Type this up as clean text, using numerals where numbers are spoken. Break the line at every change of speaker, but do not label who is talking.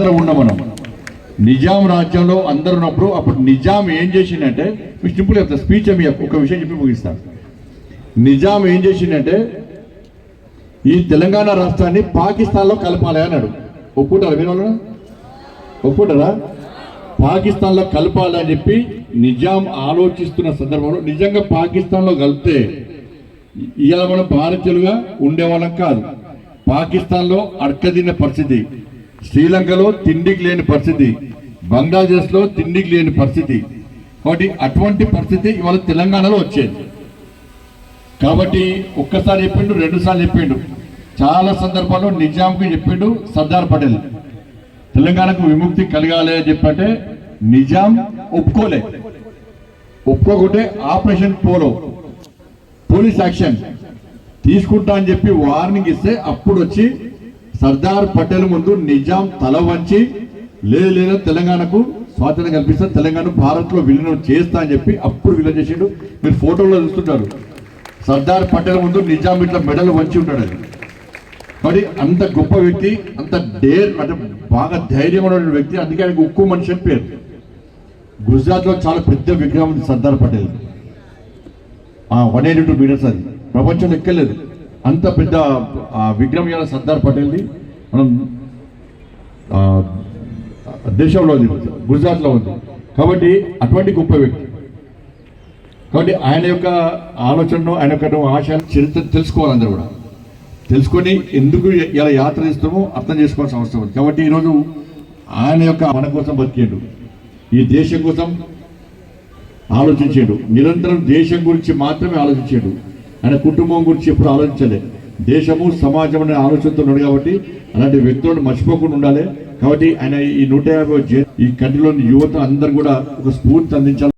అందరం ఉన్నాం మనం. నిజాం రాజ్యంలో అందరు ఉన్నప్పుడు అప్పుడు నిజాం ఏం చేసిందంటే, మీకు సింపుల్ చెప్తా, స్పీచ్ మీ ఒక విషయం చెప్పి ముగిస్తాను. నిజాం ఏం చేసిందంటే ఈ తెలంగాణ రాష్ట్రాన్ని పాకిస్తాన్లో కలపాలి అన్నాడు. ఒప్పుకుంటారా మీరు? వాళ్ళు ఒప్పుకుంటారా? పాకిస్తాన్లో కలపాలి అని చెప్పి నిజాం ఆలోచిస్తున్న సందర్భంలో నిజంగా పాకిస్తాన్లో కలిపితే ఇవాళ మనం భారతీయులుగా ఉండేవాళ్ళం కాదు. పాకిస్తాన్లో అడకదిన్న పరిస్థితి, శ్రీలంకలో తిండికి లేని పరిస్థితి, బంగ్లాదేశ్లో తిండికి లేని పరిస్థితి. కాబట్టి అటువంటి పరిస్థితి ఇవాళ తెలంగాణలో వచ్చేది. కాబట్టి ఒక్కసారి చెప్పిండు, 2 సార్లు చెప్పిండు, చాలా సందర్భాల్లో నిజాంకి చెప్పిండు సర్దార్ పటేల్ తెలంగాణకు విముక్తి కలగాలి అని చెప్పంటే నిజాం ఒప్పుకోకుంటే ఆపరేషన్ పోలో పోలీస్ యాక్షన్ తీసుకుంటా అని చెప్పి వార్నింగ్ ఇస్తే అప్పుడు వచ్చి సర్దార్ పటేల్ ముందు నిజాం తల వంచి లేదు తెలంగాణకు స్వాతంత్రం కల్పిస్తా, తెలంగాణ భారత్ లో విలీనం చేస్తా అని చెప్పి అప్పుడు విలీనం చేసిండు. మీరు ఫోటోలో చూస్తుంటారు, సర్దార్ పటేల్ ముందు నిజాం ఇట్లా మెడలు వంచి ఉంటాడు. అది మరి అంత గొప్ప వ్యక్తి, అంత అంటే బాగా ధైర్యం ఉన్న వ్యక్తి. అందుకే ఆయనకు ఉక్కు మనిషి అని పేరు. గుజరాత్ లో చాలా పెద్ద విగ్రహం ఉంది సర్దార్ పటేల్, 182 మీటర్స్. అది ప్రపంచంలో ఎక్కలేదు అంత పెద్ద విగ్రహం. ఇవాళ సర్దార్ పటేల్ది మనం దేశంలో ఉంది, గుజరాత్లో ఉంది. కాబట్టి అటువంటి గొప్ప వ్యక్తి. కాబట్టి ఆయన యొక్క ఆలోచనను, ఆయన యొక్క ఆశయాలు, చరిత్ర తెలుసుకోవాలి. అందరూ కూడా తెలుసుకొని ఎందుకు ఇలా యాత్ర చేస్తామో అర్థం చేసుకోవాల్సిన అవసరం ఉంది. కాబట్టి ఈరోజు ఆయన యొక్క మన కోసం బతికేడు, ఈ దేశం కోసం ఆలోచించాడు. నిరంతరం దేశం గురించి మాత్రమే ఆలోచించాడు. ఆయన కుటుంబం గురించి ఎప్పుడు ఆలోచించలే. దేశము సమాజం అనే ఆలోచనతో ఉన్నాడు. కాబట్టి అలాంటి వ్యక్తులను మర్చిపోకుండా ఉండాలి. కాబట్టి ఆయన ఈ 150 ఈ కంట్రీలోని యువత అందరూ కూడా ఒక స్ఫూర్తి అందించాలి.